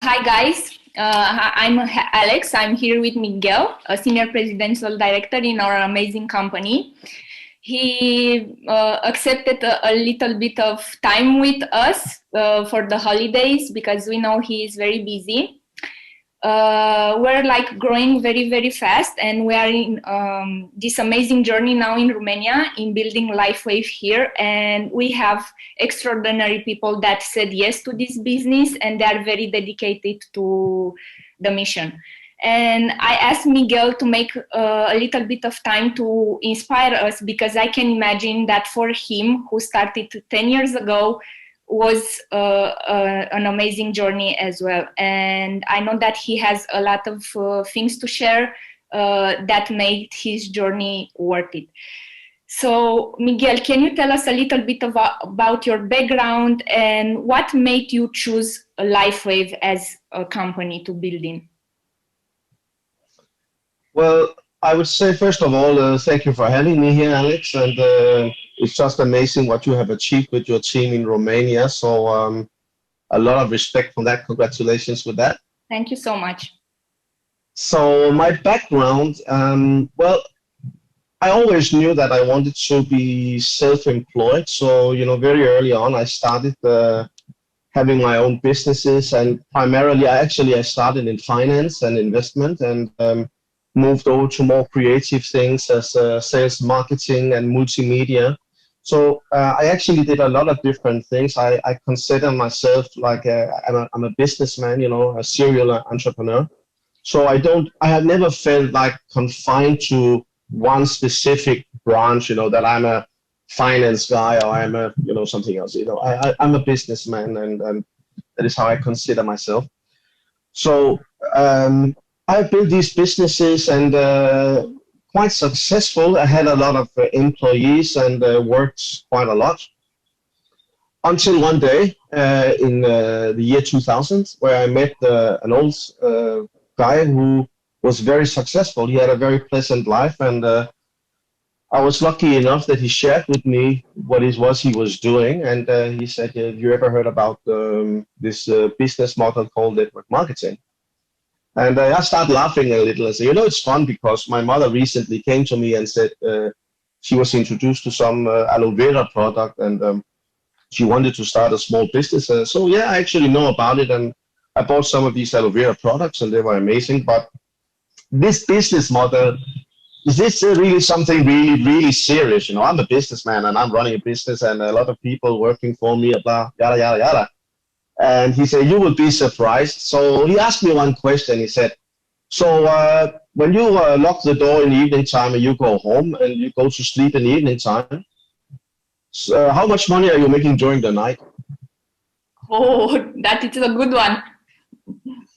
Hi guys, I'm Alex. I'm here with Miguel, a senior presidential director in our amazing company. He accepted a little bit of time with us for the holidays because we know he is very busy. We're like growing very, very fast, and we are in this amazing journey now in Romania in building Lifewave here. And we have extraordinary people that said yes to this business, and they are very dedicated to the mission. And I asked Miguel to make a little bit of time to inspire us, because I can imagine that for him, who started 10 years ago, was an amazing journey as well. And I know that he has a lot of things to share that made his journey worth it. So Miguel, can you tell us a little bit about your background and what made you choose Lifewave as a company to build in? Well, I would say, first of all, thank you for having me here, Alex. And it's just amazing what you have achieved with your team in Romania. So a lot of respect for that. Congratulations with that. Thank you so much. So my background, well, I always knew that I wanted to be self-employed. So, very early on, I started having my own businesses. And primarily, I started in finance and investment, and moved over to more creative things as sales, marketing, and multimedia. So I actually did a lot of different things. I consider myself like I'm a businessman, a serial entrepreneur. So I have never felt like confined to one specific branch, that I'm a finance guy or I'm a, something else. I'm a businessman, and that is how I consider myself. So I built these businesses and quite successful. I had a lot of employees and worked quite a lot until one day in the year 2000, where I met an old guy who was very successful. He had a very pleasant life, and I was lucky enough that he shared with me what it was he was doing. And he said, have you ever heard about this business model called network marketing? And I started laughing a little and said, it's fun because my mother recently came to me and said she was introduced to some aloe vera product, and she wanted to start a small business. So yeah, I actually know about it, and I bought some of these aloe vera products, and they were amazing. But this business model, is this really something really, really serious? I'm a businessman and I'm running a business and a lot of people working for me, blah, yada, yada, yada. And he said, you will be surprised. So he asked me one question. He said, so when you lock the door in the evening time and you go home and you go to sleep in the evening time, so how much money are you making during the night? Oh, that is a good one.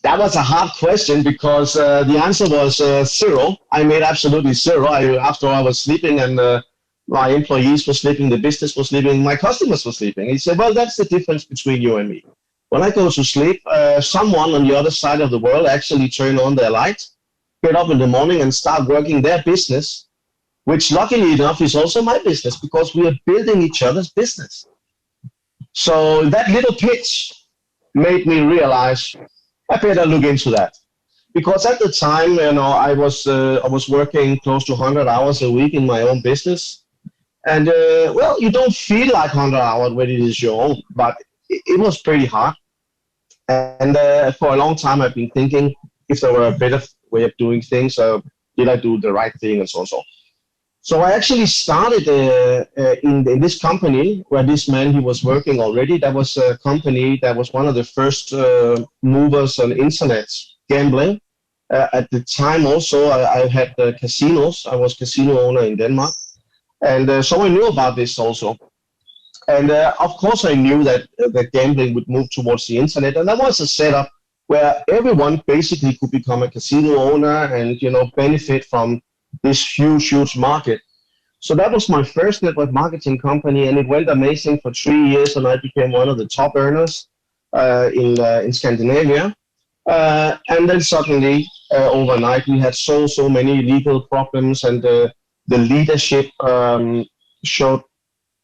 That was a hard question because the answer was zero. I made absolutely zero. After I was sleeping and my employees were sleeping, the business was sleeping, my customers were sleeping. He said, well, that's the difference between you and me. When I go to sleep, someone on the other side of the world actually turn on their lights, get up in the morning and start working their business, which luckily enough is also my business because we are building each other's business. So that little pitch made me realize I better look into that. Because at the time, I was working close to 100 hours a week in my own business. And well, you don't feel like 100 hours when it is your own, but it was pretty hard. And for a long time, I've been thinking if there were a better way of doing things, did I do the right thing and so on. So I actually started in this company where this man, he was working already. That was a company that was one of the first movers on internet gambling. At the time also, I had casinos. I was casino owner in Denmark. And so I knew about this also. And of course, I knew that gambling would move towards the internet. And that was a setup where everyone basically could become a casino owner and, benefit from this huge, huge market. So that was my first network marketing company, and it went amazing for 3 years, and I became one of the top earners in Scandinavia. And then suddenly, overnight, we had so many legal problems, and the leadership showed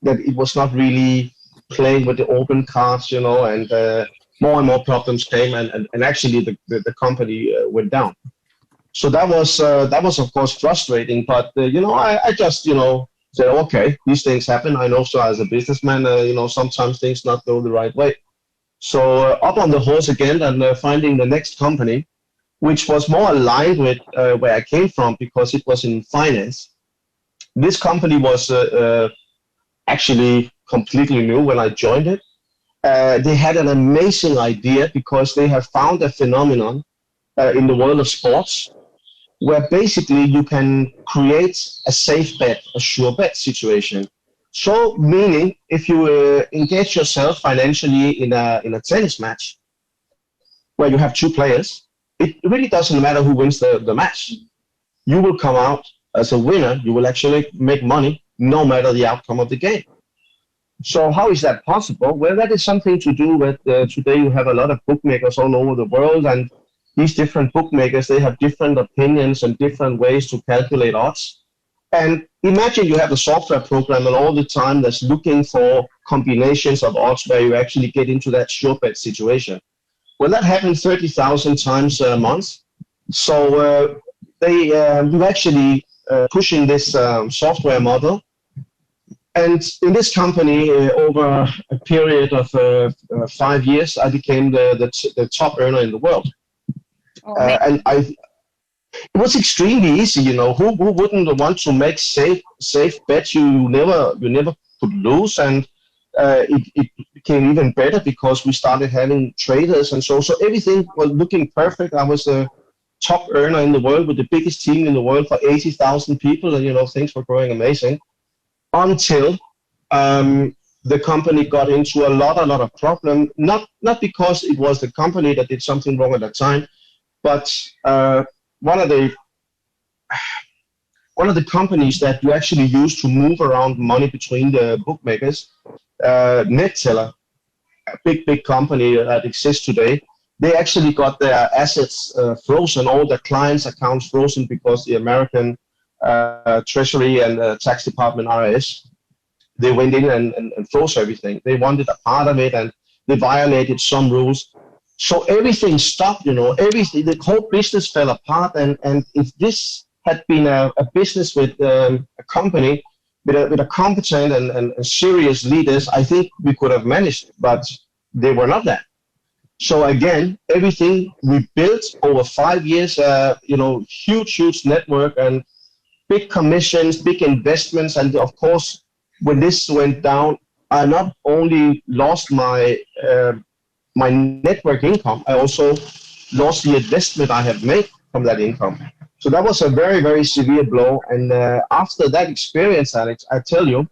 that it was not really playing with the open cards, and more and more problems came, and actually the company went down. So that was of course frustrating, but I just said, okay, these things happen. I know, so as a businessman, sometimes things not go the right way. So up on the horse again and finding the next company, which was more aligned with where I came from because it was in finance. This company was actually completely new when I joined it. They had an amazing idea because they have found a phenomenon in the world of sports where basically you can create a safe bet, a sure bet situation. So meaning if you engage yourself financially in a tennis match where you have two players, it really doesn't matter who wins the match. You will come out as a winner. You will actually make money no matter the outcome of the game. So how is that possible? Well, that is something to do with today you have a lot of bookmakers all over the world, and these different bookmakers, they have different opinions and different ways to calculate odds. And imagine you have a software program and all the time that's looking for combinations of odds where you actually get into that sure bet situation. Well, that happens 30,000 times a month. So we're actually pushing this software model. And in this company, over a period of 5 years, I became the top earner in the world. And it was extremely easy, who wouldn't want to make safe bets you never could lose, and it became even better because we started having traders, and so everything was looking perfect. I was a top earner in the world with the biggest team in the world for 80,000 people, and things were growing amazing until the company got into a lot of problem. Not because it was the company that did something wrong at that time, but one of the companies that you actually use to move around money between the bookmakers, Neteller, a big company that exists today, they actually got their assets frozen, all their clients' accounts frozen because the American Treasury and Tax Department, RIS, they went in and froze everything. They wanted a part of it, and they violated some rules. So everything stopped, everything, the whole business fell apart. And if this had been a business with a company with a competent and serious leaders, I think we could have managed it, but they were not that. So again, everything we built over 5 years, huge network and big commissions, big investments. And of course, when this went down, I not only lost my network income, I also lost the investment I have made from that income. So that was a very, very severe blow. And after that experience, Alex, I tell you,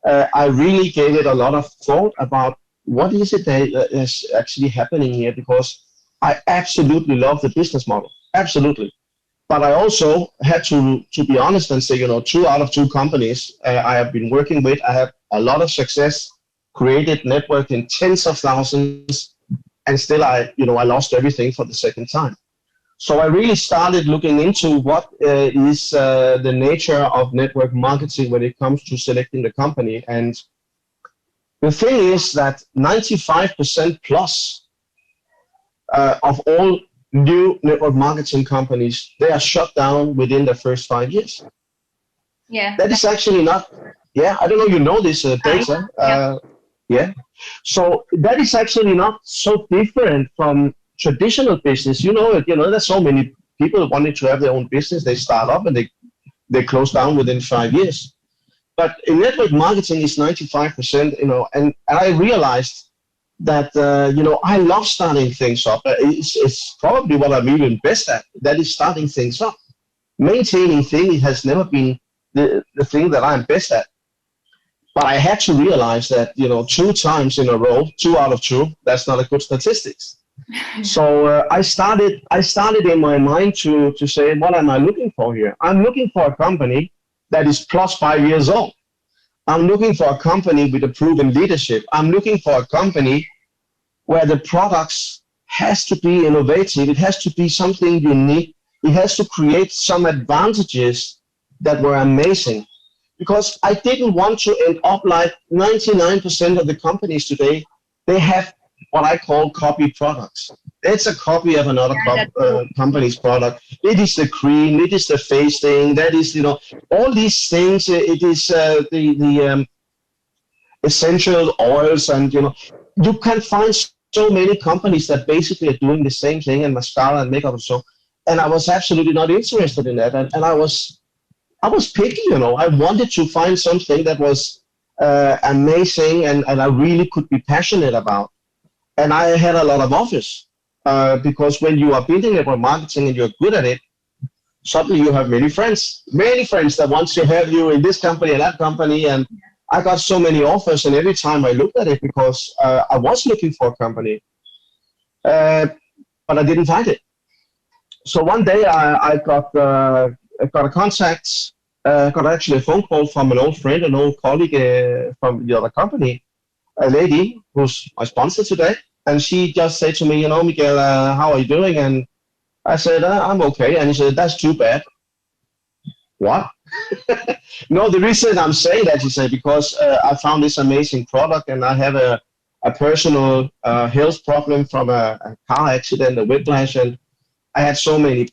I really gave it a lot of thought about what is it that is actually happening here, because I absolutely love the business model, absolutely. But I also had to be honest and say, 2 out of 2 companies I have been working with, I have a lot of success, created network in tens of thousands, and still I lost everything for the second time. So I really started looking into what is the nature of network marketing when it comes to selecting the company. And the thing is that 95% plus of all new network marketing companies, they are shut down within the first 5 years. Yeah. That is actually not, I don't know this data. So that is actually not so different from traditional business. There's so many people wanting to have their own business. They start up and they close down within 5 years. But in network marketing is 95%, and I realized that, I love starting things up. It's probably what I'm even best at. That is starting things up. Maintaining things has never been the thing that I'm best at. But I had to realize that, 2 times in a row, 2 out of 2, that's not a good statistics. So I started in my mind to say, what am I looking for here? I'm looking for a company that is plus 5 years old. I'm looking for a company with a proven leadership. I'm looking for a company where the products has to be innovative. It has to be something unique. It has to create some advantages that were amazing. Because I didn't want to end up like 99% of the companies today. They have what I call copy products. It's a copy of another company's product. It is the cream, it is the face thing, that is, all these things. It is the essential oils, and you can find so many companies that basically are doing the same thing, and mascara and makeup and so. And I was absolutely not interested in that, and I was picky. I wanted to find something that was amazing and I really could be passionate about. And I had a lot of offers because when you are building about marketing and you're good at it, suddenly you have many friends that want to have you in this company and that company. And I got so many offers, and every time I looked at it, because I was looking for a company, but I didn't find it. So one day I got a contact, got actually a phone call from an old friend, an old colleague from the other company, a lady who's my sponsor today, and she just said to me, Miguel, how are you doing? And I said, I'm okay. And he said, that's too bad. What? No, the reason I'm saying that, he said, because I found this amazing product, and I have a personal health problem from a car accident, a whiplash, and I had so many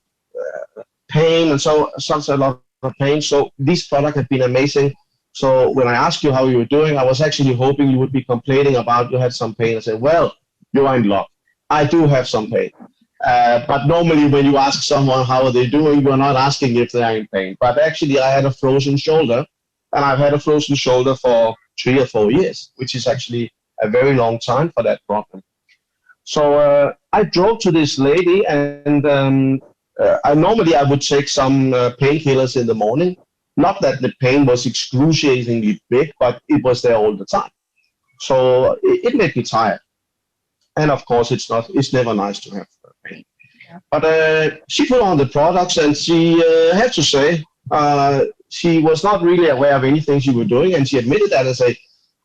pain and such a lot of pain. So this product had been amazing. So when I asked you how you were doing, I was actually hoping you would be complaining about you had some pain. I said, well, you are in luck. I do have some pain. But normally when you ask someone how are they doing, you're not asking if they are in pain. But actually I had a frozen shoulder, and I've had a frozen shoulder for 3 or 4 years, which is actually a very long time for that problem. So I drove to this lady, and normally I would take some painkillers in the morning. Not that the pain was excruciatingly big, but it was there all the time. So it made me tired. And of course, it's never nice to have pain. Yeah. But she put on the products, and she had to say she was not really aware of anything she was doing, and she admitted that and said,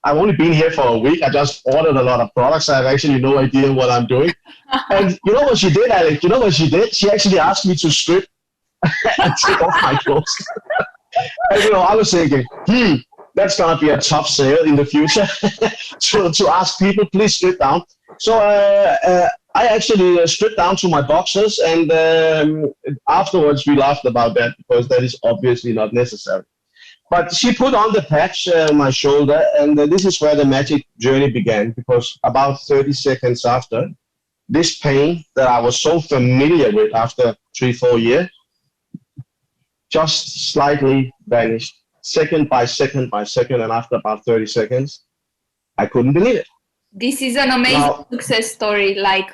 I've only been here for a week. I just ordered a lot of products. I have actually no idea what I'm doing. And you know what she did, Alex? You know what she did? She actually asked me to strip and take off my clothes. And I was thinking, that's going to be a tough sale in the future to ask people, please strip down. So I actually stripped down to my boxers, and afterwards we laughed about that, because that is obviously not necessary. But she put on the patch on my shoulder, and this is where the magic journey began, because about 30 seconds after, this pain that I was so familiar with after 3-4 years just slightly vanished, second by second by second, and after about 30 seconds, I couldn't believe it. This is an amazing success story. Like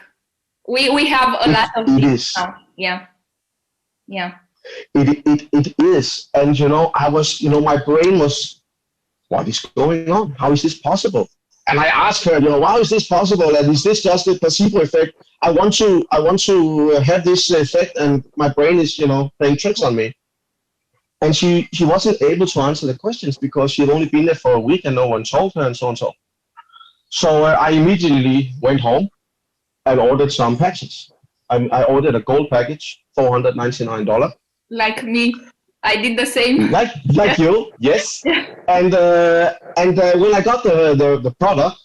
we have a lot of things now. Yeah. Yeah. It is. And, I was, my brain was, what is going on? How is this possible? And I asked her, how is this possible? And is this just a placebo effect? I want to have this effect, and my brain is, playing tricks on me. And she wasn't able to answer the questions because she had only been there for a week and no one told her, and so on and so on. So I immediately went home and ordered some patches. I ordered a gold package, $499. Like me, I did the same. Like you, yes. And when I got the product,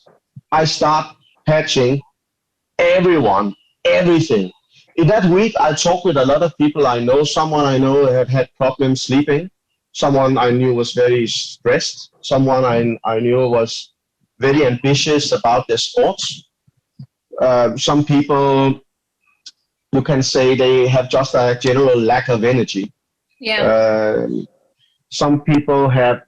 I started patching everyone, everything. In that week, I talked with a lot of people I know. Someone I know had problems sleeping. Someone I knew was very stressed. Someone I knew was very ambitious about their sports. Some people, you can say they have just a general lack of energy. Yeah. Some people have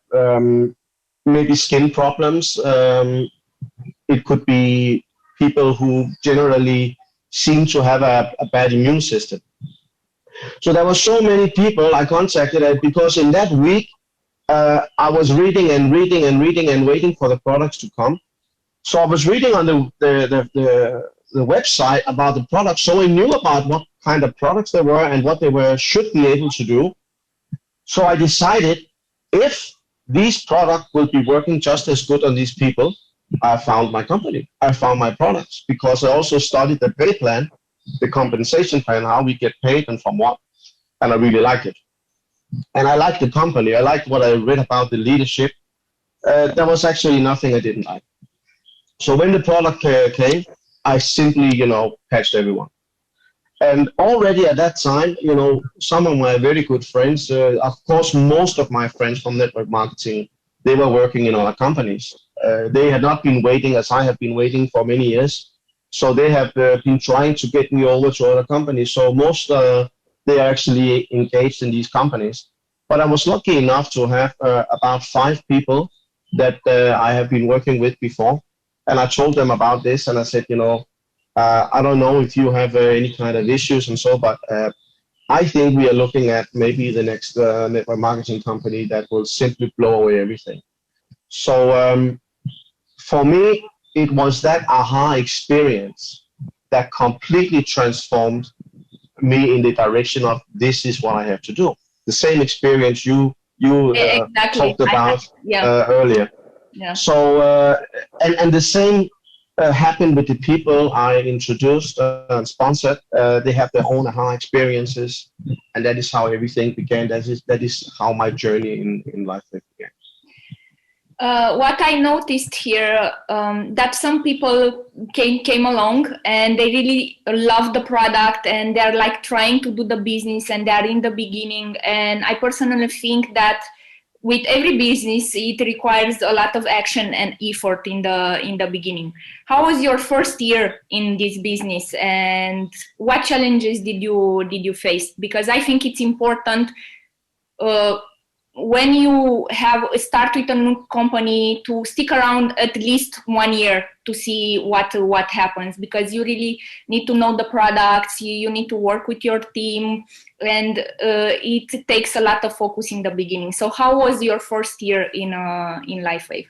maybe skin problems. It could be people who generally seem to have a bad immune system. So there were so many people I contacted, because in that week, I was reading and waiting for the products to come. So I was reading on the website about the products, so I knew about what kind of products they were and what they should be able to do. So I decided, if these products will be working just as good on these people, I found my company. I found my products, because I also studied the pay plan, the compensation plan, how we get paid and from what, and I really liked it. And I liked the company. I liked what I read about the leadership. There was actually nothing I didn't like. So when the product came, I simply, patched everyone. And already at that time, some of my very good friends, of course, most of my friends from network marketing, they were working in other companies. They had not been waiting as I have been waiting for many years. So they have been trying to get me over to other companies. So most, they are actually engaged in these companies. But I was lucky enough to have about 5 people that I have been working with before. And I told them about this and I said, I don't know if you have any kind of issues and so, but I think we are looking at maybe the next network marketing company that will simply blow away everything. So for me, it was that aha experience that completely transformed me in the direction of this is what I have to do. The same experience you exactly. talked about earlier. Yeah. So and the same happened with the people I introduced and sponsored. They have their own aha experiences, and that is how everything began. That is how my journey in Lifewave began. What I noticed here, that some people came along and they really love the product and they're like trying to do the business and they're in the beginning. And I personally think that with every business, it requires a lot of action and effort in the beginning. How was your first year in this business, and what challenges did you face? Because I think it's important when you start with a new company to stick around at least 1 year to see what happens, because you really need to know the products, you need to work with your team, and it takes a lot of focus in the beginning. So how was your first year in Lifewave?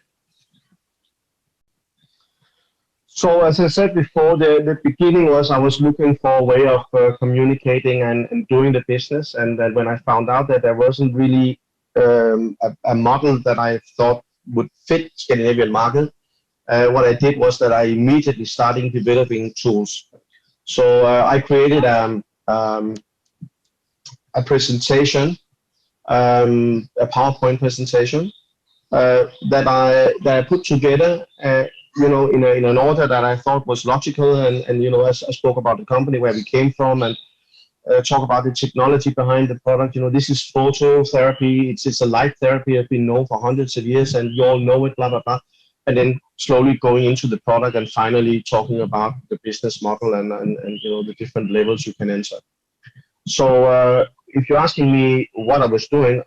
So as I said before, the beginning was I was looking for a way of communicating and doing the business, and then when I found out that there wasn't really a model that I thought would fit Scandinavian market, what I did was that I immediately started developing tools. So I created a presentation, a PowerPoint presentation that I put together, in an order that I thought was logical, and as I spoke about the company, where we came from, and talk about the technology behind the product. This is phototherapy. It's a light therapy. It's been known for hundreds of years, and you all know it, blah, blah, blah. And then slowly going into the product and finally talking about the business model and the different levels you can enter. So if you're asking me what I was doing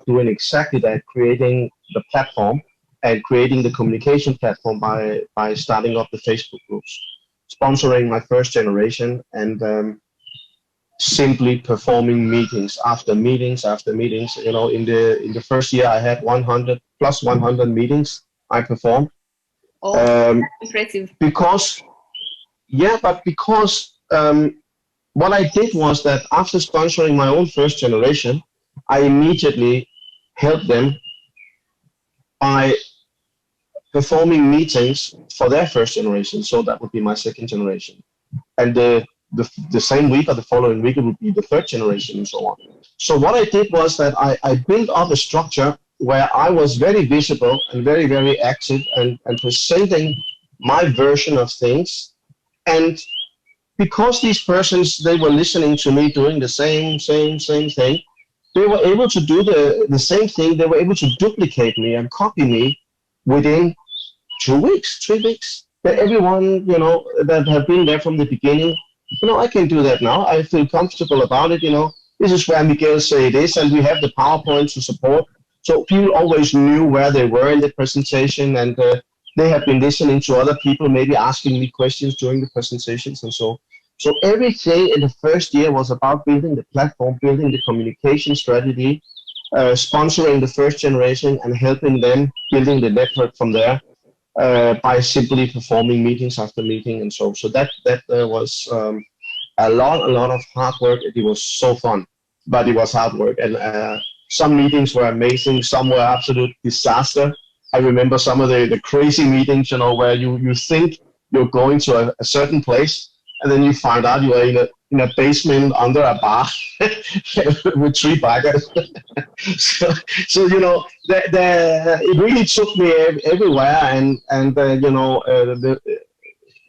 doing exactly that, creating the platform and creating the communication platform by starting up the Facebook groups, sponsoring my first generation, and simply performing meetings after meetings after meetings. In the first year I had 100 meetings I performed. Oh, impressive. Because what I did was that after sponsoring my own first generation, I immediately helped them by performing meetings for their first generation. So that would be my second generation. And the same week or the following week, it would be the third generation and so on. So what I did was that I built up a structure where I was very visible and very, very active and presenting my version of things. And because these persons, they were listening to me doing the same thing, they were able to do the same thing. They were able to duplicate me and copy me within 2 weeks, 3 weeks. That everyone, that have been there from the beginning, I can do that now. I feel comfortable about it. This is where Miguel said this, and we have the PowerPoint to support. So people always knew where they were in the presentation, and they have been listening to other people, maybe asking me questions during the presentations and so. So everything in the first year was about building the platform, building the communication strategy, sponsoring the first generation, and helping them building the network from there. By simply performing meetings after meeting and so. So that was a lot of hard work. It was so fun, but it was hard work. And some meetings were amazing. Some were absolute disaster. I remember some of the crazy meetings, where you think you're going to a certain place, and then you find out you are in a basement under a bar with 3 bikers. so it really took me everywhere, and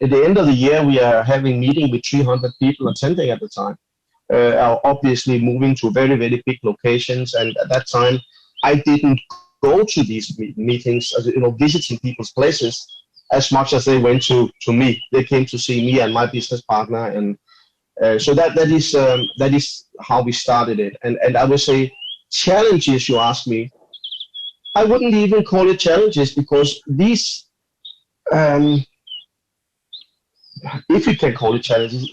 at the end of the year, we are having meeting with 300 people attending at the time. Are obviously moving to very, very big locations. And at that time, I didn't go to these meetings, visiting people's places as much as they went to me. They came to see me and my business partner. And so that is how we started it. And I would say challenges, you ask me, I wouldn't even call it challenges, because these, if you can call it challenges,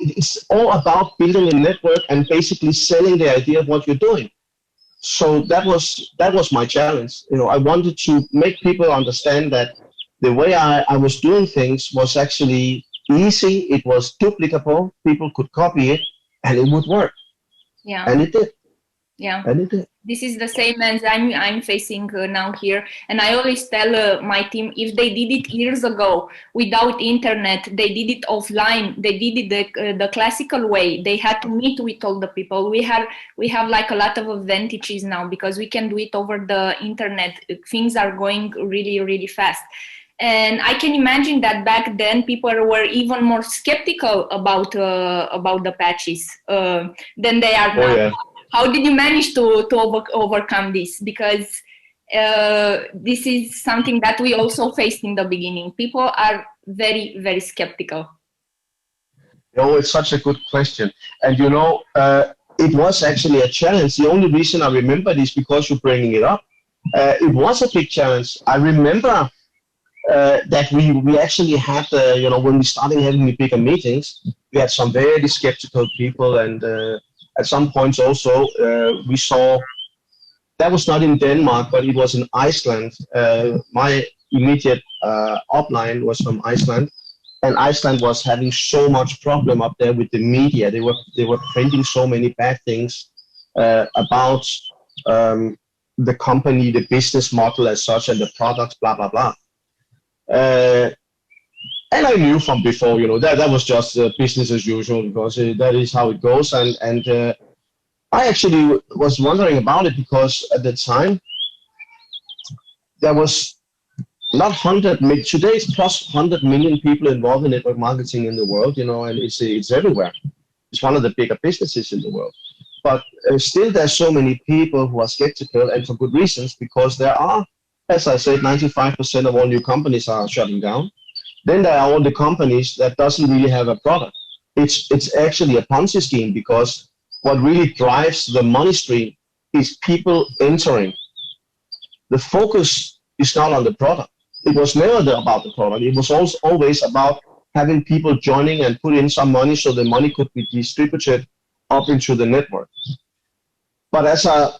it's all about building a network and basically selling the idea of what you're doing. So that was my challenge. I wanted to make people understand that the way I was doing things was actually easy. It was duplicable. People could copy it, and it would work. Yeah. And it did. Yeah. And it did. This is the same as I'm facing now here. And I always tell my team, if they did it years ago without internet, they did it offline, they did it the classical way, they had to meet with all the people. We have like a lot of advantages now because we can do it over the internet. Things are going really, really fast. And I can imagine that back then people were even more skeptical about the patches than they are now. Yeah. How did you manage to overcome this? Because this is something that we also faced in the beginning. People are very, very skeptical. It's such a good question. And it was actually a challenge. The only reason I remember this because you're bringing it up. It was a big challenge. I remember that we actually had, when we started having the bigger meetings, we had some very skeptical people, and at some points also we saw, that was not in Denmark, but it was in Iceland. My immediate upline was from Iceland, and Iceland was having so much problem up there with the media. They were printing so many bad things about the company, the business model as such, and the products, blah, blah, blah. And I knew from before, that was just business as usual, because that is how it goes. And I actually was wondering about it because at the time there was not 100 million. Today it's plus 100 million people involved in network marketing in the world, and it's everywhere. It's one of the bigger businesses in the world. But still there's so many people who are skeptical, and for good reasons, because there are, as I said, 95% of all new companies are shutting down. Then there are all the companies that doesn't really have a product. It's actually a Ponzi scheme, because what really drives the money stream is people entering. The focus is not on the product. It was never about the product. It was always about having people joining and put in some money so the money could be distributed up into the network. But as an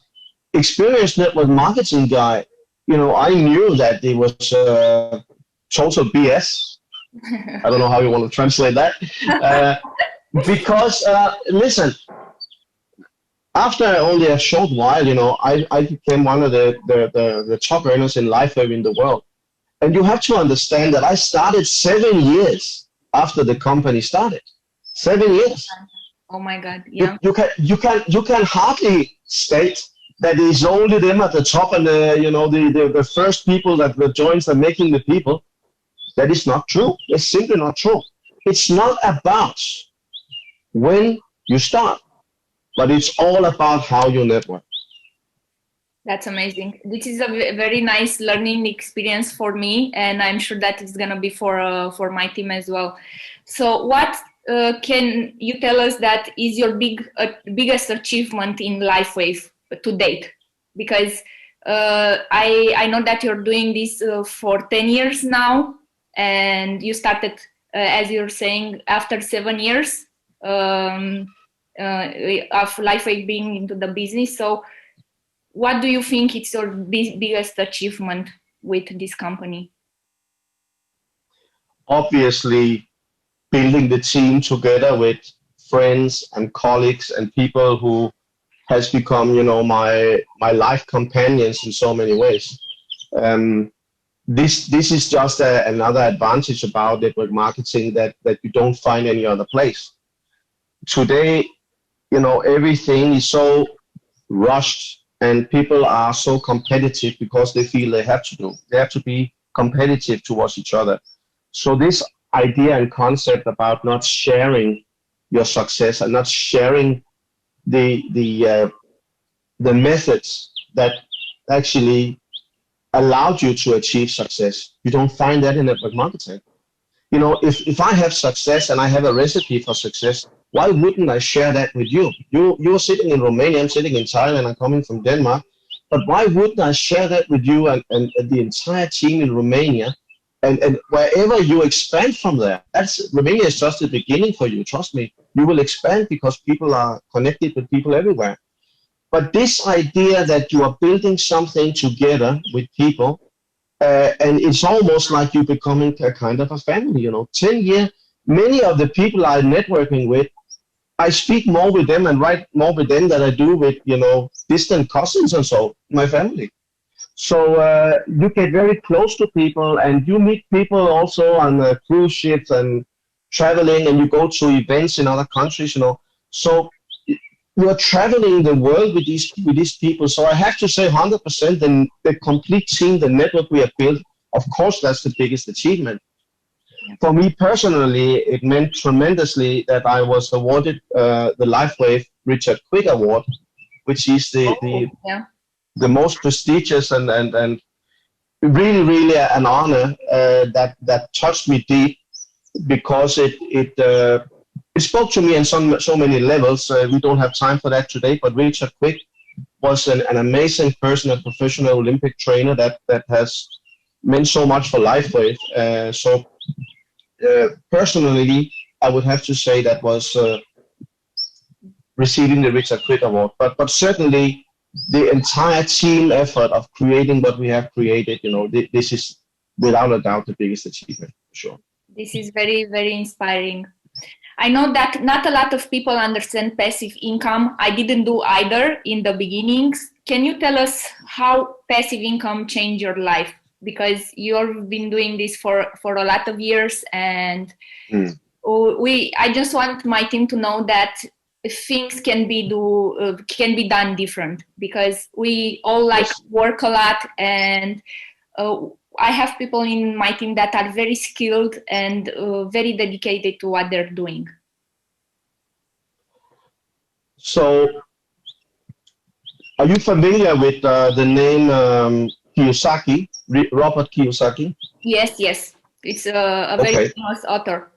experienced network marketing guy, I knew that it was total BS. I don't know how you want to translate that. Because, listen, after only a short while, I became one of the top earners in Lifewave in the world. And you have to understand that I started 7 years after the company started. 7 years. Oh my God! Yeah. You can hardly state that it's only them at the top and the first people that joins are making the people. That is not true. It's simply not true. It's not about when you start, but it's all about how you network. That's amazing. This is a very nice learning experience for me, and I'm sure that it's gonna be for my team as well. So, what can you tell us that is your biggest achievement in Lifewave to date? Because I know that you're doing this for 10 years now, and you started, as you're saying, after 7 years of Lifewave being into the business. So what do you think is your biggest achievement with this company? Obviously, building the team together with friends and colleagues and people who has become, my life companions in so many ways. This is just another advantage about network marketing that you don't find any other place. Today, everything is so rushed, and people are so competitive because they feel they have to be competitive towards each other. So this idea and concept about not sharing your success and not sharing the methods that actually allowed you to achieve success. You don't find that in network marketing. You know, if I have success and I have a recipe for success, why wouldn't I share that with you? You're sitting in Romania, I'm sitting in Thailand, I'm coming from Denmark, but why wouldn't I share that with you and the entire team in Romania, and wherever you expand from there? Romania is just the beginning for you, trust me. You will expand because people are connected with people everywhere. But this idea that you are building something together with people, and it's almost like you becoming a kind of a family, you know. 10 years, many of the people I'm networking with, I speak more with them and write more with them than I do with, you know, distant cousins and so, my family. So you get very close to people, and you meet people also on cruise ships and traveling, and you go to events in other countries, you know. So you are traveling the world with these people. So I have to say 100% the complete team, the network we have built, of course, that's the biggest achievement. For me personally, it meant tremendously that I was awarded the Lifewave Richard Quick Award, which is the most prestigious and really, really an honor that touched me deep, because it spoke to me on so many levels. We don't have time for that today, but Richard Quick was an amazing person, a professional Olympic trainer that has meant so much for Lifewave. Personally, I would have to say that was receiving the Richard Quick Award, but certainly the entire team effort of creating what we have created, you know, this is without a doubt the biggest achievement, for sure. This is very, very inspiring. I know that not a lot of people understand passive income. I didn't do either in the beginnings. Can you tell us how passive income changed your life? Because you've been doing this for a lot of years, and I just want my team to know that things can be done different, because we all work a lot, and I have people in my team that are very skilled and very dedicated to what they're doing. So, are you familiar with the name Kiyosaki, Robert Kiyosaki? Yes. It's a very famous author.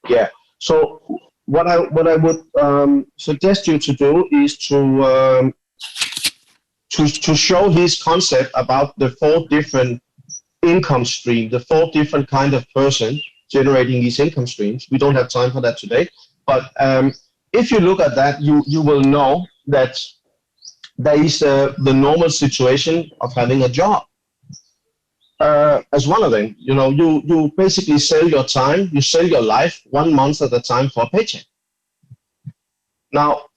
Yeah. So, what I would suggest you to do is to show his concept about the 4 different income streams, the 4 different kind of person generating these income streams. We don't have time for that today, but if you look at that, you will know that there is the normal situation of having a job as one of them. You know, you basically sell your time, you sell your life 1 month at a time for a paycheck. Now,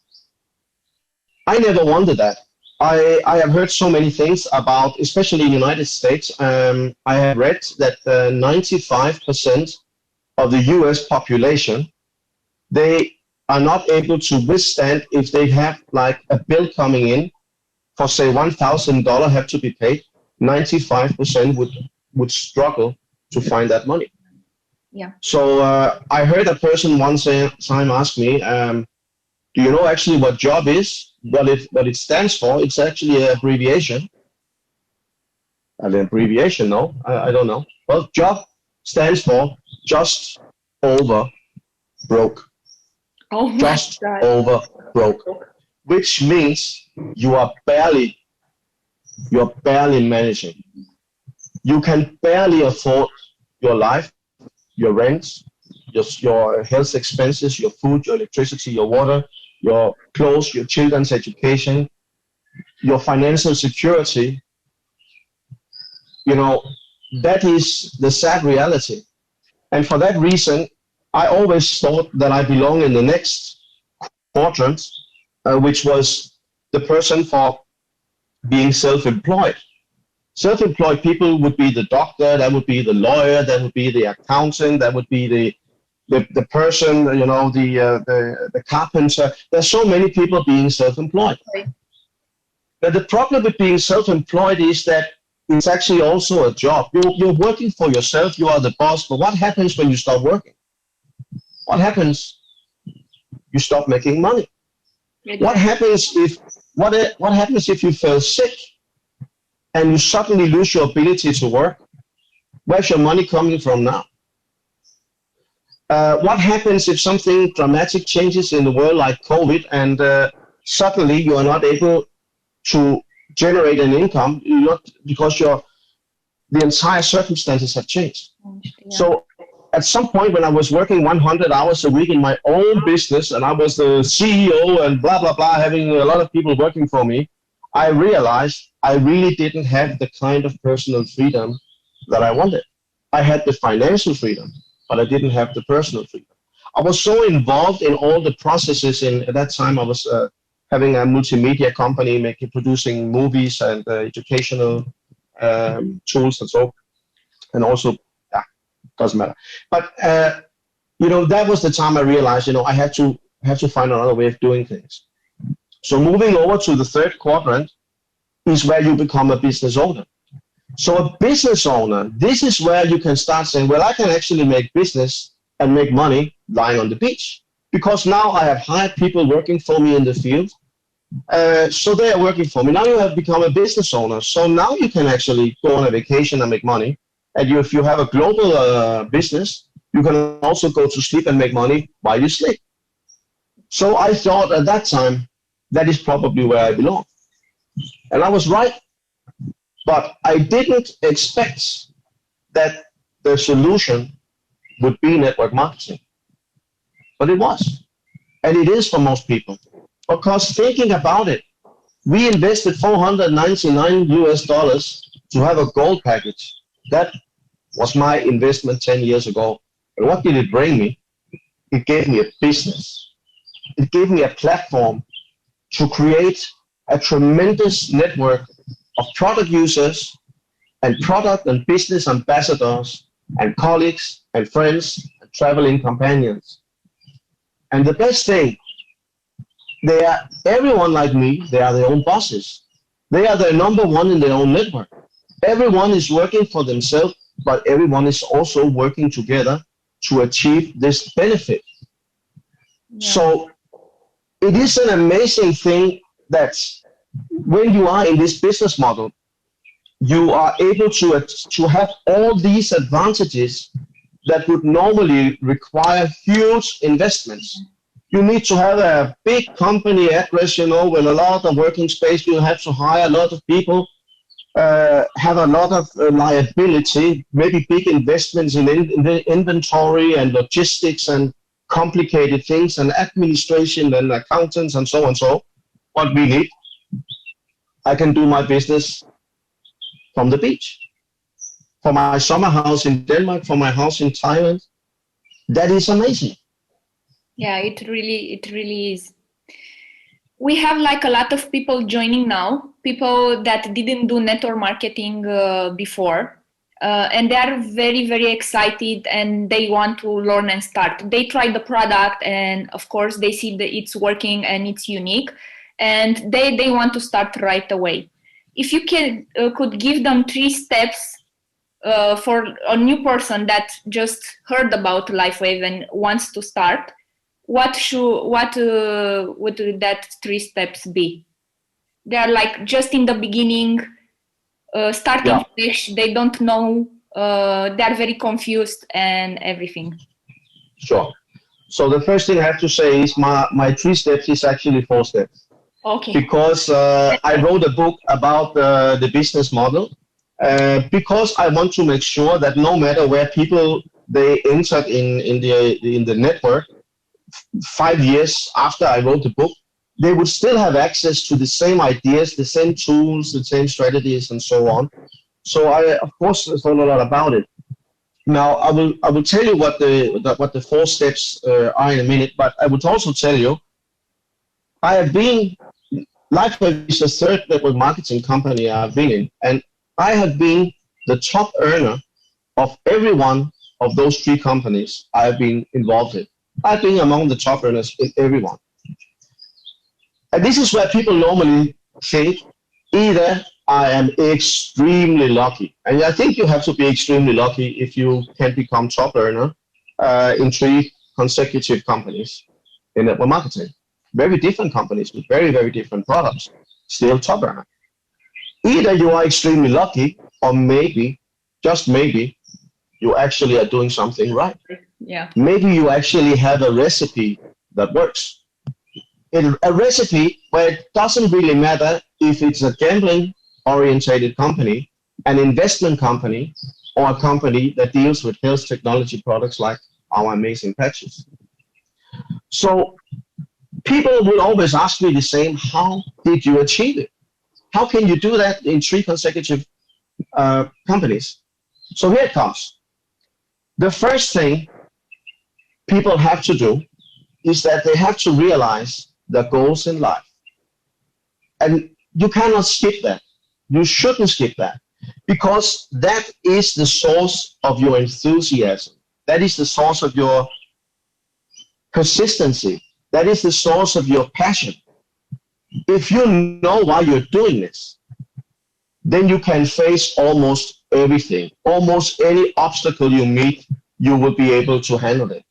I never wanted that. I have heard so many things about, especially in the United States. I have read that 95% of the US population, they are not able to withstand if they have like a bill coming in for say $1,000 have to be paid. 95% would struggle to find that money. Yeah. So I heard a person one time ask me, do you know actually what job is? What it stands for? It's actually an abbreviation. An abbreviation? No, I don't know. Well, job stands for just over broke. Oh my just God. over broke, which means you're barely managing. You can barely afford your life, your rent, your health expenses, your food, your electricity, your water, your clothes, your children's education, your financial security. You know, that is the sad reality. And for that reason, I always thought that I belong in the next quadrant, which was the person for being self-employed. Self-employed people would be the doctor, that would be the lawyer, that would be the accountant, that would be the person, you know, the carpenter. There's so many people being self-employed. Right. But the problem with being self-employed is that it's actually also a job. You're working for yourself, you are the boss, but what happens when you stop working? What happens? You stop making money. What happens if you feel sick and you suddenly lose your ability to work? Where's your money coming from now? What happens if something dramatic changes in the world like COVID and suddenly you are not able to generate an income because the entire circumstances have changed? Yeah. So at some point when I was working 100 hours a week in my own business and I was the CEO and blah, blah, blah, having a lot of people working for me, I realized I really didn't have the kind of personal freedom that I wanted. I had the financial freedom, but I didn't have the personal freedom. I was so involved in all the processes. At that time, I was having a multimedia company, producing movies and educational tools and so, and also, doesn't matter. But that was the time I realized, I had to find another way of doing things. So moving over to the third quadrant is where you become a business owner. So a business owner, this is where you can start saying, well, I can actually make business and make money lying on the beach, because now I have hired people working for me in the field. So they are working for me. Now you have become a business owner. So now you can actually go on a vacation and make money. And if you have a global business, you can also go to sleep and make money while you sleep. So I thought at that time, that is probably where I belong. And I was right. But I didn't expect that the solution would be network marketing. But it was. And it is for most people. Because thinking about it, we invested $499 to have a gold package. That was my investment 10 years ago. And what did it bring me? It gave me a business. It gave me a platform to create a tremendous network of product users and product and business ambassadors and colleagues and friends and traveling companions. And the best thing, everyone like me, they are their own bosses. They are the number one in their own network. Everyone is working for themselves, but everyone is also working together to achieve this benefit. Yeah. So it is an amazing thing that when you are in this business model, you are able to have all these advantages that would normally require huge investments. You need to have a big company address, with a lot of working space. You have to hire a lot of people, have a lot of liability, maybe big investments in inventory and logistics and complicated things and administration and accountants and so on. So what we need, I can do my business from the beach, from my summer house in Denmark, from my house in Thailand. That is amazing. Yeah, it really is. We have like a lot of people joining now, people that didn't do network marketing before. And they are very, very excited and they want to learn and start. They try the product and of course they see that it's working and it's unique and they want to start right away. If you could give them 3 steps for a new person that just heard about Lifewave and wants to start, what would that 3 steps be? They are like just in the beginning, starting fresh, they don't know, they are very confused and everything. Sure. So the first thing I have to say is my 3 steps is actually 4 steps. Okay. Because I wrote a book about the business model, because I want to make sure that no matter where people they entered in the network, 5 years after I wrote the book, they would still have access to the same ideas, the same tools, the same strategies, and so on. So I, of course, thought a lot about it. Now I will tell you what the 4 steps are in a minute, but I would also tell you, I have been, Lifewave is the 3rd network marketing company I've been in, and I have been the top earner of every one of those 3 companies I've been involved in. I've been among the top earners in every one. And this is where people normally think either I am extremely lucky. And I think you have to be extremely lucky if you can become top earner in 3 consecutive companies in network marketing. Very different companies with very, very different products, still top earner. Either you are extremely lucky, or maybe, just maybe, you actually are doing something right. Yeah. Maybe you actually have a recipe that works. A recipe where it doesn't really matter if it's a gambling-orientated company, an investment company, or a company that deals with health technology products like our amazing patches. So people will always ask me the same, how did you achieve it? How can you do that in 3 consecutive companies? So here it comes. The first thing people have to do is that they have to realize their goals in life. And you cannot skip that. You shouldn't skip that, because that is the source of your enthusiasm. That is the source of your consistency. That is the source of your passion. If you know why you're doing this, then you can face almost everything. Almost any obstacle you meet, you will be able to handle it.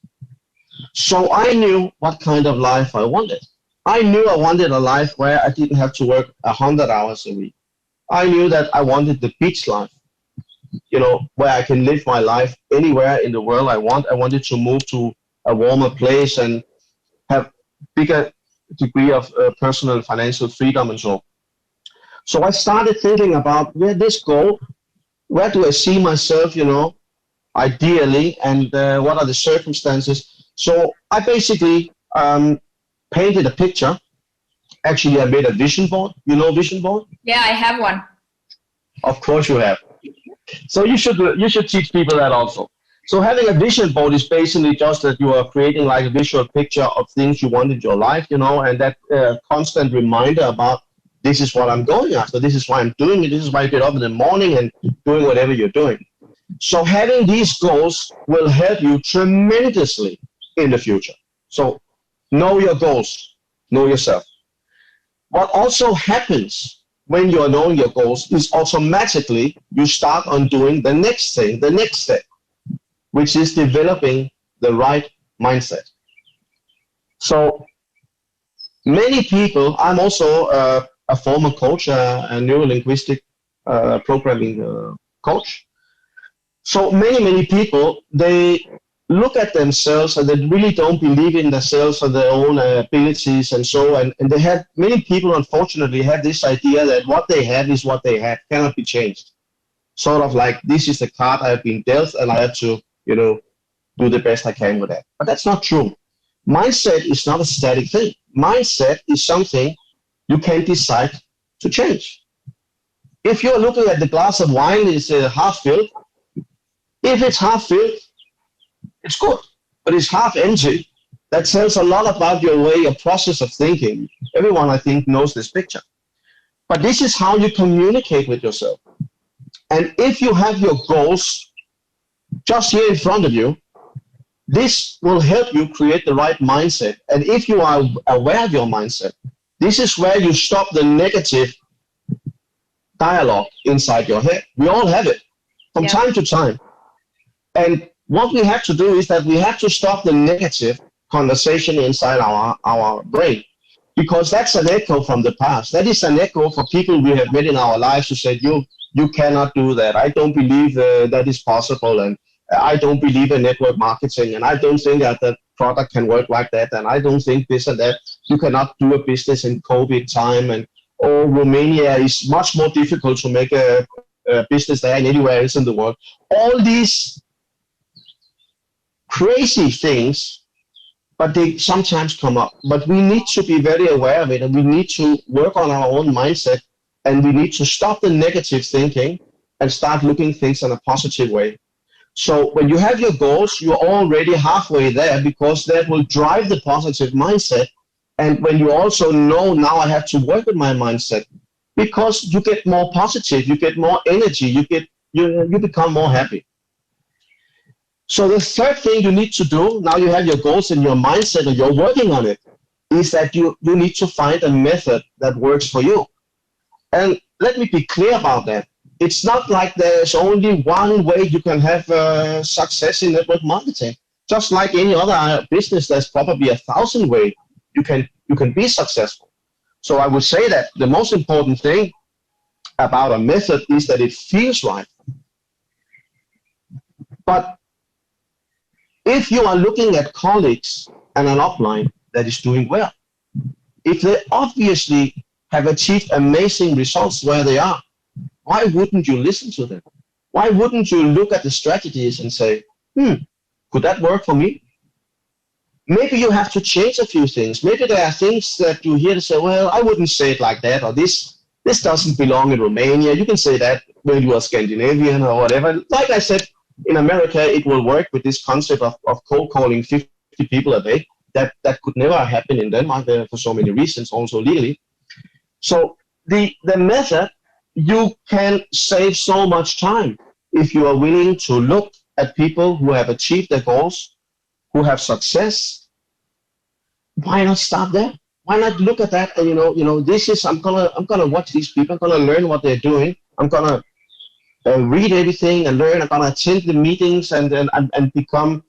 So I knew what kind of life I wanted. I knew I wanted a life where I didn't have to work 100 hours a week. I knew that I wanted the beach life, you know, where I can live my life anywhere in the world I want. I wanted to move to a warmer place and have bigger degree of personal and financial freedom and so. So I started thinking about where this go, where do I see myself, you know, ideally, and what are the circumstances. So I basically painted a picture. Actually, I made a vision board. You know vision board? Yeah, I have one. Of course you have. So you should teach people that also. So having a vision board is basically just that you are creating like a visual picture of things you want in your life, you know, and that constant reminder about this is what I'm going after, this is why I'm doing it, this is why I get up in the morning and doing whatever you're doing. So having these goals will help you tremendously in the future. So know your goals, know yourself. What also happens when you are knowing your goals is automatically you start on doing the next thing, the next step, which is developing the right mindset. So many people, I'm also a former coach, a neuro-linguistic programming coach. So many people, they look at themselves and they really don't believe in themselves or their own abilities and so, and they have, many people unfortunately have this idea that what they have is what they have, cannot be changed. Sort of like, this is the card I've been dealt and I have to, you know, do the best I can with that. But that's not true. Mindset is not a static thing. Mindset is something you can decide to change. If you're looking at the glass of wine is half filled, if it's half filled, it's good, but it's half empty. That tells a lot about your way, your process of thinking. Everyone, I think, knows this picture. But this is how you communicate with yourself. And if you have your goals just here in front of you, this will help you create the right mindset. And if you are aware of your mindset, this is where you stop the negative dialogue inside your head. We all have it from time to time. And what we have to do is that we have to stop the negative conversation inside our brain, because that's an echo from the past. That is an echo for people we have met in our lives who said, you cannot do that. I don't believe that is possible. And I don't believe in network marketing. And I don't think that the product can work like that. And I don't think this and that. You cannot do a business in COVID time. And Romania is much more difficult to make a business there than anywhere else in the world. All these crazy things, but they sometimes come up. But we need to be very aware of it, and we need to work on our own mindset, and we need to stop the negative thinking and start looking things in a positive way. So when you have your goals, you're already halfway there, because that will drive the positive mindset. And when you also know, now I have to work with my mindset, because you get more positive, you get more energy, you become more happy. So the third thing you need to do, now you have your goals and your mindset and you're working on it, is that you need to find a method that works for you. And let me be clear about that. It's not like there's only one way you can have success in network marketing. Just like any other business, there's probably 1,000 ways you can be successful. So I would say that the most important thing about a method is that it feels right. But if you are looking at colleagues and an upline that is doing well, if they obviously have achieved amazing results where they are, why wouldn't you listen to them? Why wouldn't you look at the strategies and say, could that work for me? Maybe you have to change a few things. Maybe there are things that you hear to say, well, I wouldn't say it like that, or this doesn't belong in Romania. You can say that when you are Scandinavian or whatever. Like I said, in America, it will work with this concept of cold calling 50 people a day. That could never happen in Denmark for so many reasons, also legally. So the method, you can save so much time if you are willing to look at people who have achieved their goals, who have success. Why not start there? Why not look at that and this is I'm gonna watch these people. I'm gonna learn what they're doing. I'm gonna read everything and learn. I'm gonna attend the meetings and become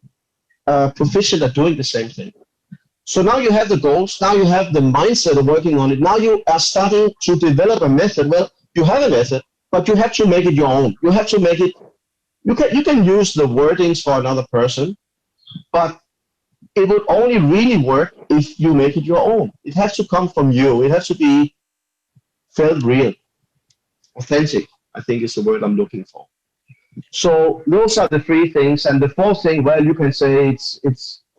proficient at doing the same thing. So now you have the goals. Now you have the mindset of working on it. Now you are starting to develop a method. Well, you have a method, but you have to make it your own. You have to make it. You can use the wordings for another person, but it would only really work if you make it your own. It has to come from you. It has to be felt real, authentic, I think is the word I'm looking for. So those are the three things. And the fourth thing, well, you can say is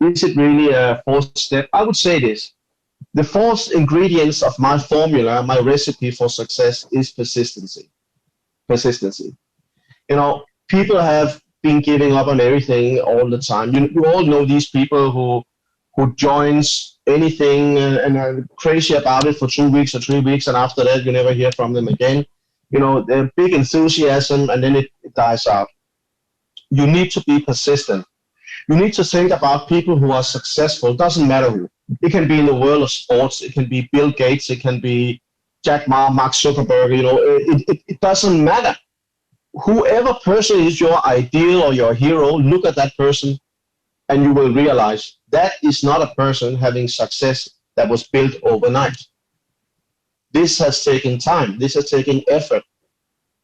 it really a fourth step? I would say this. The fourth ingredients of my formula, my recipe for success is persistency. Persistency. People have been giving up on everything all the time. You all know these people who joins anything and are crazy about it for 2 weeks or 3 weeks, and after that you never hear from them again. They're big enthusiasm and then it dies out. You need to be persistent. You need to think about people who are successful. Doesn't matter who. It can be in the world of sports. It can be Bill Gates. It can be Jack Ma, Mark Zuckerberg. It doesn't matter. Whoever person is your ideal or your hero, look at that person and you will realize that is not a person having success that was built overnight. This has taken time. This has taken effort.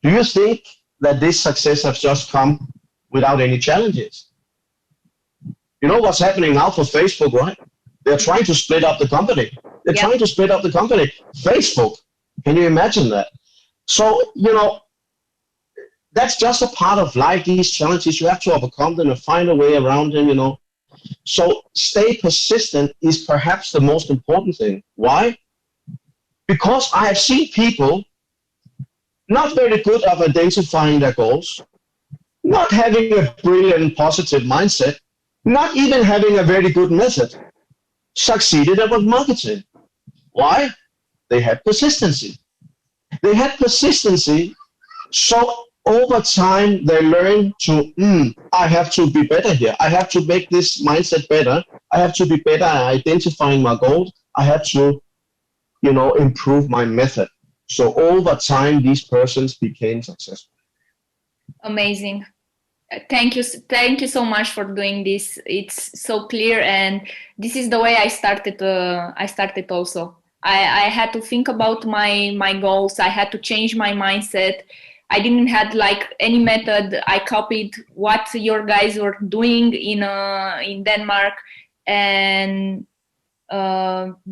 Do you think that this success has just come without any challenges? You know what's happening now for Facebook, right? They're trying to split up the company. They're trying to split up the company. Facebook. Can you imagine that? So, that's just a part of life. These challenges, you have to overcome them and find a way around them, So stay persistent is perhaps the most important thing. Why? Because I have seen people not very good at identifying their goals, not having a brilliant positive mindset, not even having a very good method, succeeded at marketing. Why? They had persistency. They had persistency, so over time they learn to, I have to be better here. I have to make this mindset better. I have to be better at identifying my goals. I have to, improve my method. So over time, these persons became successful. Amazing. Thank you so much for doing this. It's so clear, and this is the way I started. I started also. I had to think about my goals. I had to change my mindset. I didn't have any method. I copied what your guys were doing in Denmark, and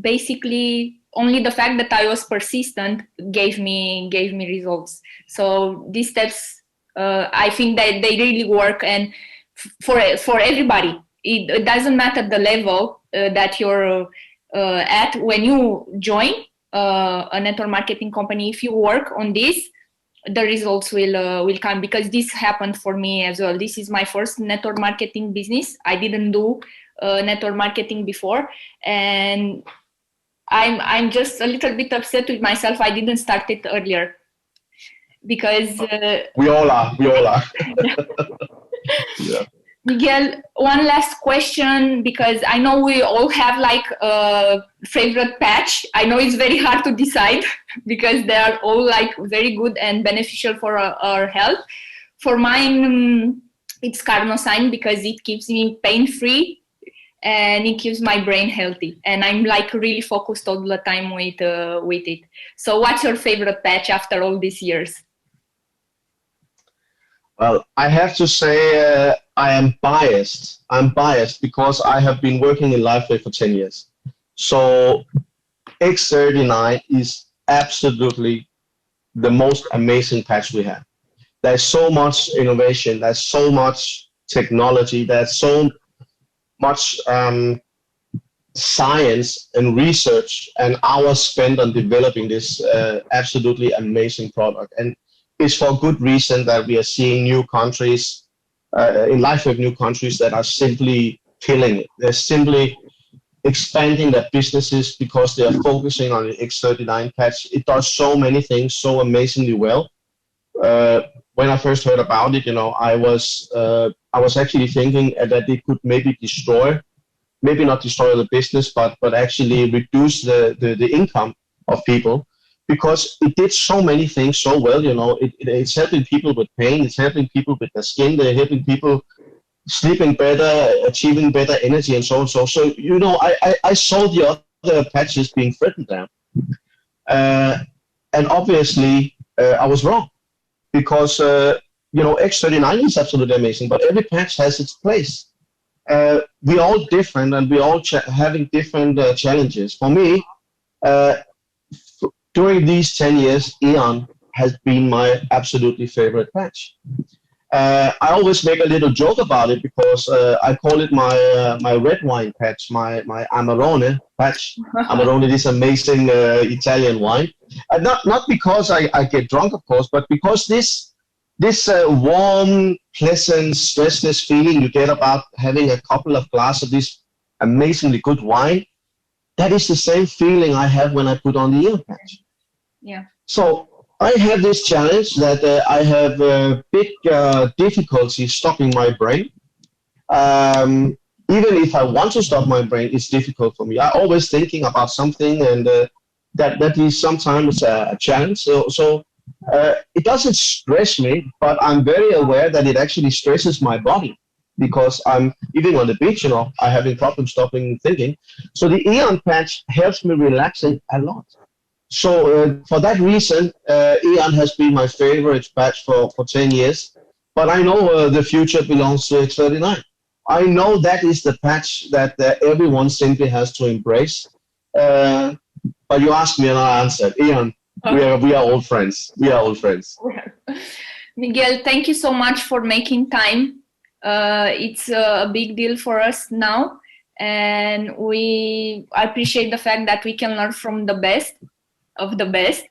basically only the fact that I was persistent gave me results. So these steps, I think that they really work, and for everybody. It doesn't matter the level that you're at when you join a network marketing company. If you work on this, the results will come, because this happened for me as well. This is my first network marketing business. I didn't do network marketing before, and I'm just a little bit upset with myself. I didn't start it earlier, because we all are. Yeah. Miguel, one last question, because I know we all have like a favorite patch. I know it's very hard to decide because they are all like very good and beneficial for our health. For mine, it's carnosine because it keeps me pain-free and it keeps my brain healthy. And I'm like really focused all the time with it. So what's your favorite patch after all these years? Well, I have to say I am biased. I'm biased because I have been working in Lifewave for 10 years. So X39 is absolutely the most amazing patch we have. There's so much innovation, there's so much technology, there's so much science and research and hours spent on developing this absolutely amazing product. And it's for good reason that we are seeing new countries, in Lifewave, new countries that are simply killing it. They're simply expanding their businesses because they are focusing on the X39 patch. It does so many things so amazingly well. When I first heard about it, I was actually thinking that it could maybe destroy, maybe not destroy the business, but actually reduce the income of people. Because it did so many things so well, it's helping people with pain, it's helping people with their skin, they're helping people sleeping better, achieving better energy, and so on. So I saw the other patches being threatened there. And obviously, I was wrong. Because, X39 is absolutely amazing, but every patch has its place. We're all different, and we're all having different challenges. For me, during these 10 years, Eon has been my absolutely favorite patch. I always make a little joke about it because I call it my red wine patch, my Amarone patch. Amarone is amazing Italian wine. Not because I get drunk, of course, but because this warm, pleasant, stressless feeling you get about having a couple of glasses of this amazingly good wine, that is the same feeling I have when I put on the ear patch. Yeah. So I have this challenge that I have big difficulty stopping my brain. Even if I want to stop my brain, it's difficult for me. I'm always thinking about something, and that is sometimes a challenge. So it doesn't stress me, but I'm very aware that it actually stresses my body because I'm even on the beach, I'm having problems stopping thinking. So the Eon patch helps me relaxing a lot. So for that reason, Eon has been my favorite patch for 10 years. But I know the future belongs to X39. I know that is the patch that everyone simply has to embrace. But you asked me and I answered. Eon, we are old friends. We are old friends. Miguel, thank you so much for making time. It's a big deal for us now. And I appreciate the fact that we can learn from the best of the best,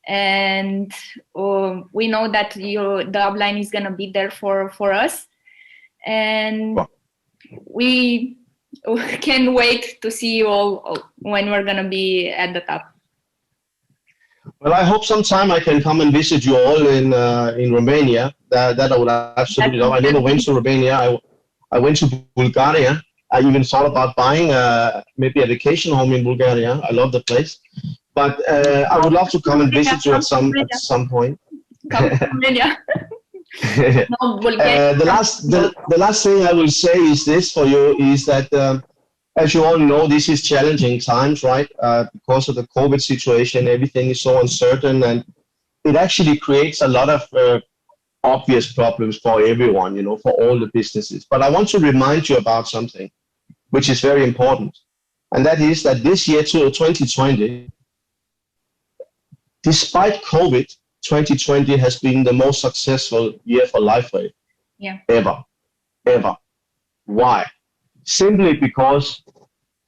and we know that the upline is going to be there for us, and we can't wait to see you all when we're going to be at the top. Well, I hope sometime I can come and visit you all in Romania. That I would absolutely love. I never went to Romania. I went to Bulgaria. I even thought about buying maybe a vacation home in Bulgaria. I love the place. But I would love to come and visit you at some point. The last thing I will say is this for you is that, as you all know, this is challenging times, right? Because of the COVID situation, everything is so uncertain, and it actually creates a lot of obvious problems for everyone, for all the businesses. But I want to remind you about something which is very important, and that is that this year, 2020, despite COVID, 2020 has been the most successful year for Lifewave ever. Why? Simply because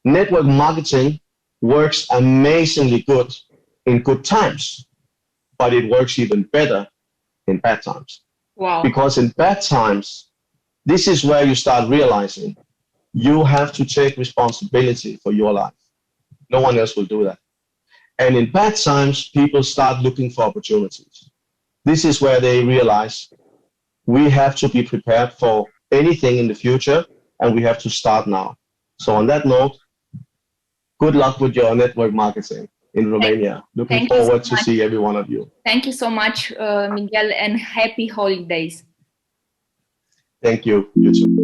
network marketing works amazingly good in good times, but it works even better in bad times. Wow. Because in bad times, this is where you start realizing you have to take responsibility for your life. No one else will do that. And in bad times, people start looking for opportunities. This is where they realize we have to be prepared for anything in the future, and we have to start now. So on that note, good luck with your network marketing in Romania. Looking forward to see every one of you. Thank you so much, Miguel, and happy holidays. Thank you. You too.